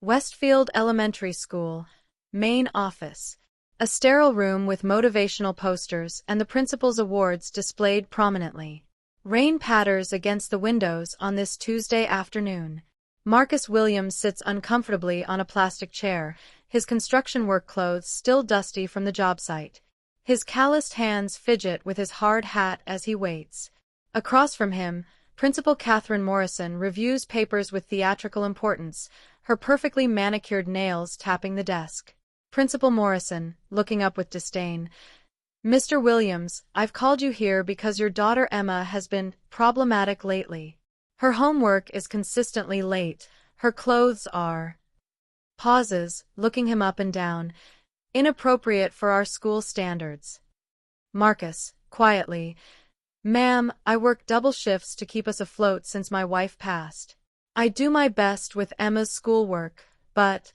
Westfield Elementary School, main office. A sterile room with motivational posters and the principal's awards displayed prominently. Rain patters against the windows on this Tuesday afternoon. Marcus Williams sits uncomfortably on a plastic chair, his construction work clothes still dusty from the job site. His calloused hands fidget with his hard hat as he waits. Across from him, Principal Catherine Morrison reviews papers with theatrical importance, her perfectly manicured nails tapping the desk. Principal Morrison, looking up with disdain. "Mr. Williams, I've called you here because your daughter Emma has been problematic lately. Her homework is consistently late, her clothes are—" Pauses, looking him up and down. "Inappropriate for our school standards." Marcus, quietly. "Ma'am, I work double shifts to keep us afloat since my wife passed. I do my best with Emma's schoolwork, but—"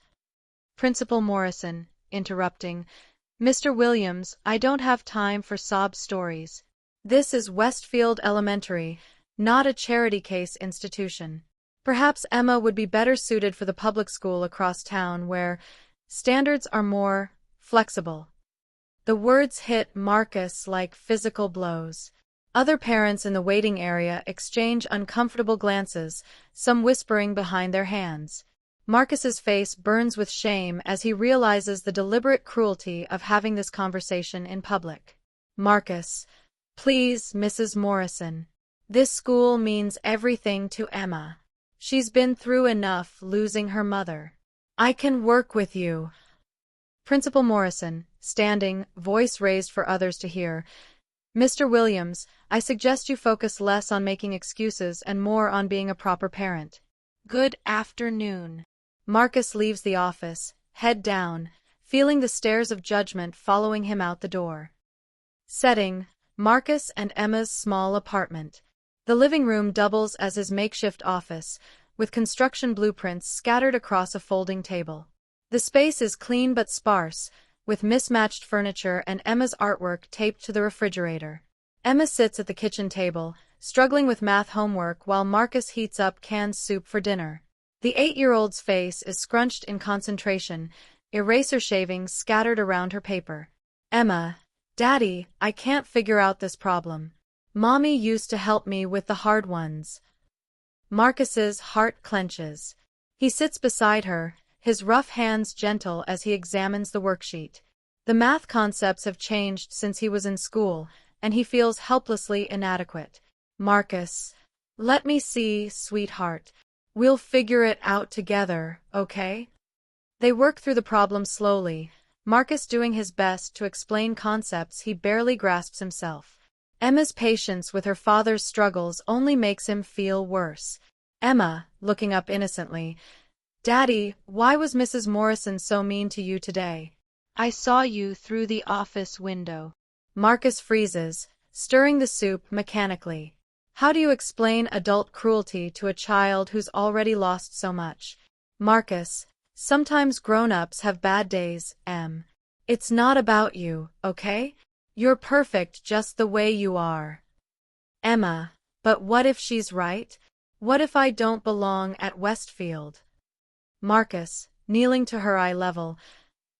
Principal Morrison, interrupting. "Mr. Williams, I don't have time for sob stories. This is Westfield Elementary, not a charity case institution. Perhaps Emma would be better suited for the public school across town where standards are more flexible." The words hit Marcus like physical blows. Other parents in the waiting area exchange uncomfortable glances, some whispering behind their hands. Marcus's face burns with shame as he realizes the deliberate cruelty of having this conversation in public. "Marcus, please, Mrs. Morrison. This school means everything to Emma. She's been through enough losing her mother. I can work with you." Principal Morrison, standing, voice raised for others to hear. "Mr. Williams, I suggest you focus less on making excuses and more on being a proper parent. Good afternoon." Marcus leaves the office, head down, feeling the stares of judgment following him out the door. Setting: Marcus and Emma's small apartment. The living room doubles as his makeshift office, with construction blueprints scattered across a folding table. The space is clean but sparse, with mismatched furniture and Emma's artwork taped to the refrigerator. Emma sits at the kitchen table, struggling with math homework while Marcus heats up canned soup for dinner. The 8-year-old's face is scrunched in concentration, eraser shavings scattered around her paper. "Emma, Daddy, I can't figure out this problem. Mommy used to help me with the hard ones." Marcus's heart clenches. He sits beside her, his rough hands gentle as he examines the worksheet. The math concepts have changed since he was in school, and he feels helplessly inadequate. "Marcus, let me see, sweetheart. We'll figure it out together, okay?" They work through the problem slowly, Marcus doing his best to explain concepts he barely grasps himself. Emma's patience with her father's struggles only makes him feel worse. Emma, looking up innocently. "Daddy, why was Mrs. Morrison so mean to you today? I saw you through the office window." Marcus freezes, stirring the soup mechanically. How do you explain adult cruelty to a child who's already lost so much? Marcus, sometimes grown-ups have bad days, Em. It's not about you, okay? You're perfect just the way you are. Emma, but what if she's right? What if I don't belong at Westfield? Marcus, kneeling to her eye level.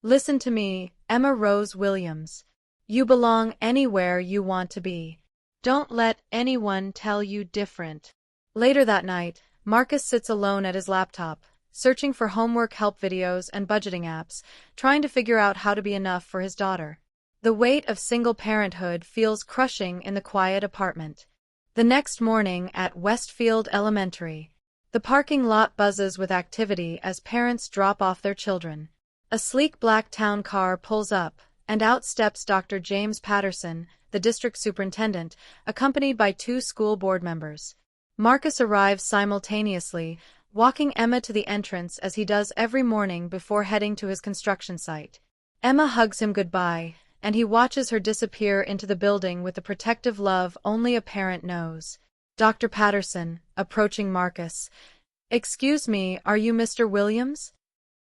Listen to me, Emma Rose Williams. You belong anywhere you want to be. Don't let anyone tell you different. Later that night, Marcus sits alone at his laptop, searching for homework help videos and budgeting apps, trying to figure out how to be enough for his daughter. The weight of single parenthood feels crushing in the quiet apartment. The next morning at Westfield Elementary, the parking lot buzzes with activity as parents drop off their children. A sleek black town car pulls up, and out steps Dr. James Patterson, the district superintendent, accompanied by 2 school board members. Marcus arrives simultaneously, walking Emma to the entrance as he does every morning before heading to his construction site. Emma hugs him goodbye, and he watches her disappear into the building with the protective love only a parent knows. Dr. Patterson, approaching Marcus. "Excuse me, are you Mr. Williams?"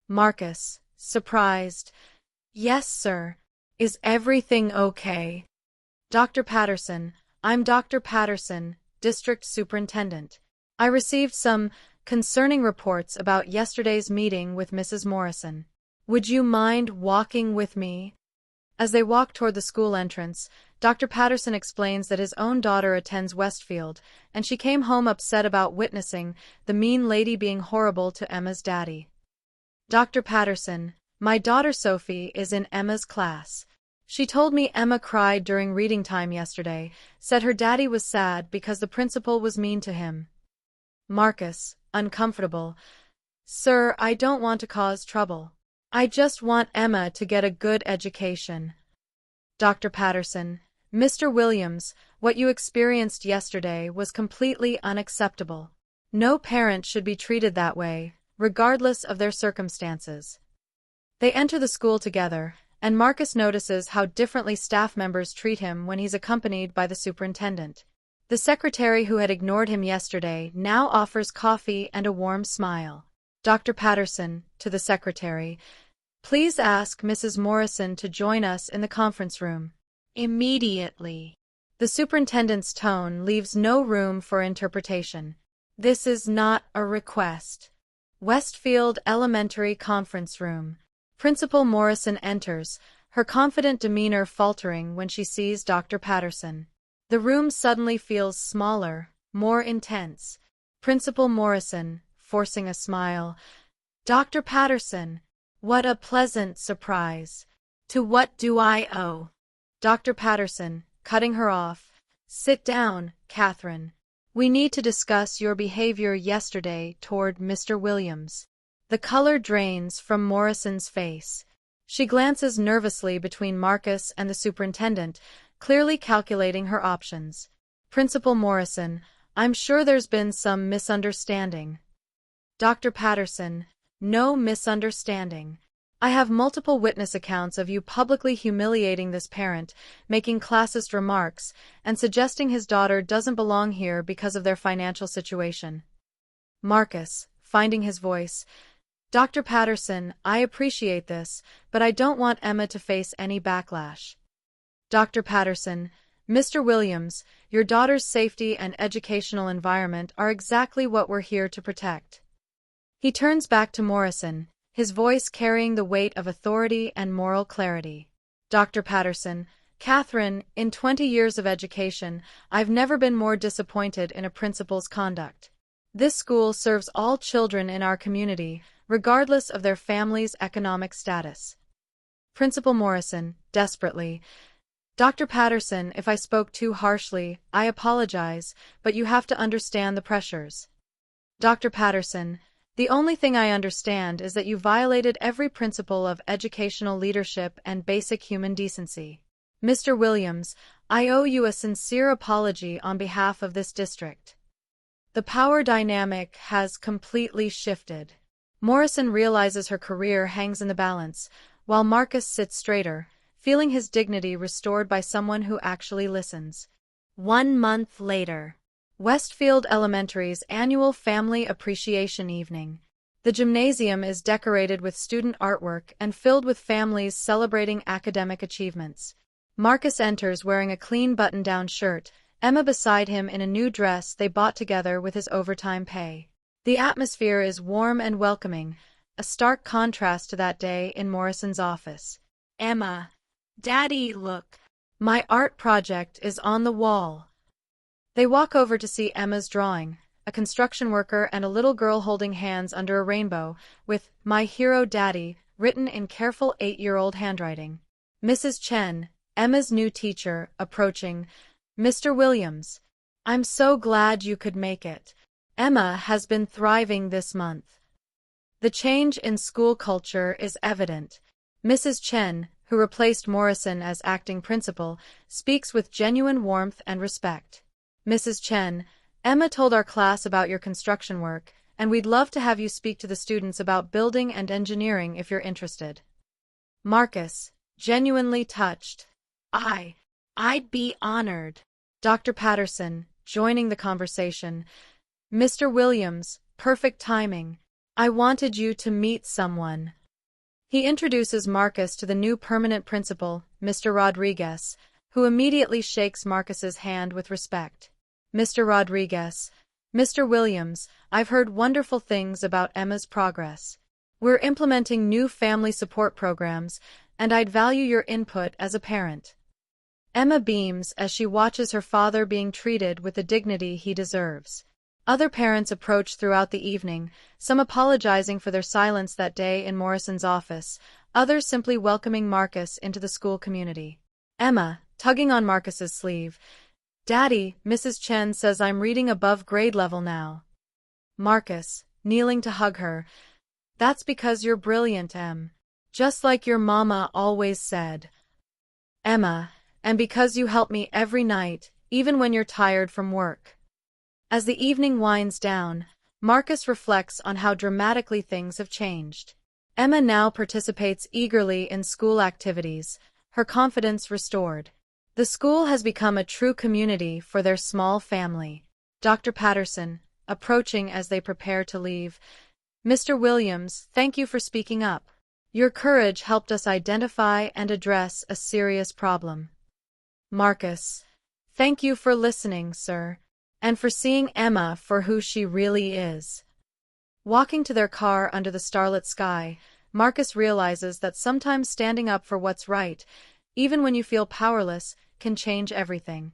Marcus, surprised. "Yes, sir. Is everything okay?" Dr. Patterson, I'm Dr. Patterson, district superintendent. I received some concerning reports about yesterday's meeting with Mrs. Morrison. Would you mind walking with me? As they walk toward the school entrance, Dr. Patterson explains that his own daughter attends Westfield, and she came home upset about witnessing the mean lady being horrible to Emma's daddy. Dr. Patterson, my daughter Sophie is in Emma's class. She told me Emma cried during reading time yesterday, said her daddy was sad because the principal was mean to him. Marcus, uncomfortable. Sir, I don't want to cause trouble. I just want Emma to get a good education. Dr. Patterson, Mr. Williams, what you experienced yesterday was completely unacceptable. No parent should be treated that way, regardless of their circumstances. They enter the school together, and Marcus notices how differently staff members treat him when he's accompanied by the superintendent. The secretary who had ignored him yesterday now offers coffee and a warm smile. Dr. Patterson, to the secretary, please ask Mrs. Morrison to join us in the conference room. Immediately. The superintendent's tone leaves no room for interpretation. This is not a request. Westfield Elementary Conference Room. Principal Morrison enters, her confident demeanor faltering when she sees Dr. Patterson. The room suddenly feels smaller, more intense. Principal Morrison, forcing a smile. Dr. Patterson, what a pleasant surprise. To what do I owe? Dr. Patterson, cutting her off. Sit down, Catherine. We need to discuss your behavior yesterday toward Mr. Williams. The color drains from Morrison's face. She glances nervously between Marcus and the superintendent, clearly calculating her options. Principal Morrison, I'm sure there's been some misunderstanding. Dr. Patterson, no misunderstanding. I have multiple witness accounts of you publicly humiliating this parent, making classist remarks, and suggesting his daughter doesn't belong here because of their financial situation. Marcus, finding his voice, Dr. Patterson, I appreciate this, but I don't want Emma to face any backlash. Dr. Patterson, Mr. Williams, your daughter's safety and educational environment are exactly what we're here to protect. He turns back to Morrison, his voice carrying the weight of authority and moral clarity. Dr. Patterson, Catherine, in 20 years of education, I've never been more disappointed in a principal's conduct. This school serves all children in our community, regardless of their family's economic status. Principal Morrison, desperately, Dr. Patterson, if I spoke too harshly, I apologize, but you have to understand the pressures. Dr. Patterson, the only thing I understand is that you violated every principle of educational leadership and basic human decency. Mr. Williams, I owe you a sincere apology on behalf of this district. The power dynamic has completely shifted. Morrison realizes her career hangs in the balance, while Marcus sits straighter, feeling his dignity restored by someone who actually listens. 1 month later. Westfield Elementary's annual Family Appreciation Evening. The gymnasium is decorated with student artwork and filled with families celebrating academic achievements. Marcus enters wearing a clean button-down shirt, Emma beside him in a new dress they bought together with his overtime pay. The atmosphere is warm and welcoming, a stark contrast to that day in Morrison's office. Emma, Daddy, look. My art project is on the wall. They walk over to see Emma's drawing, a construction worker and a little girl holding hands under a rainbow, with My Hero Daddy written in careful 8-year-old handwriting. Mrs. Chen, Emma's new teacher, approaching. Mr. Williams, I'm so glad you could make it. Emma has been thriving this month. The change in school culture is evident. Mrs. Chen, who replaced Morrison as acting principal, speaks with genuine warmth and respect. Mrs. Chen, Emma told our class about your construction work, and we'd love to have you speak to the students about building and engineering if you're interested. Marcus, genuinely touched. I'd be honored. Dr. Patterson, joining the conversation. Mr. Williams, perfect timing. I wanted you to meet someone. He introduces Marcus to the new permanent principal, Mr. Rodriguez, who immediately shakes Marcus's hand with respect. Mr. Rodriguez, Mr. Williams, I've heard wonderful things about Emma's progress. We're implementing new family support programs, and I'd value your input as a parent. Emma beams as she watches her father being treated with the dignity he deserves. Other parents approach throughout the evening, some apologizing for their silence that day in Morrison's office, others simply welcoming Marcus into the school community. Emma, tugging on Marcus's sleeve. Daddy, Mrs. Chen says I'm reading above grade level now. Marcus, kneeling to hug her. That's because you're brilliant, Em. Just like your mama always said. Emma, and because you help me every night, even when you're tired from work. As the evening winds down, Marcus reflects on how dramatically things have changed. Emma now participates eagerly in school activities, her confidence restored. The school has become a true community for their small family. Dr. Patterson, approaching as they prepare to leave. Mr. Williams, thank you for speaking up. Your courage helped us identify and address a serious problem. Marcus, thank you for listening, sir, and for seeing Emma for who she really is. Walking to their car under the starlit sky, Marcus realizes that sometimes standing up for what's right, even when you feel powerless, can change everything.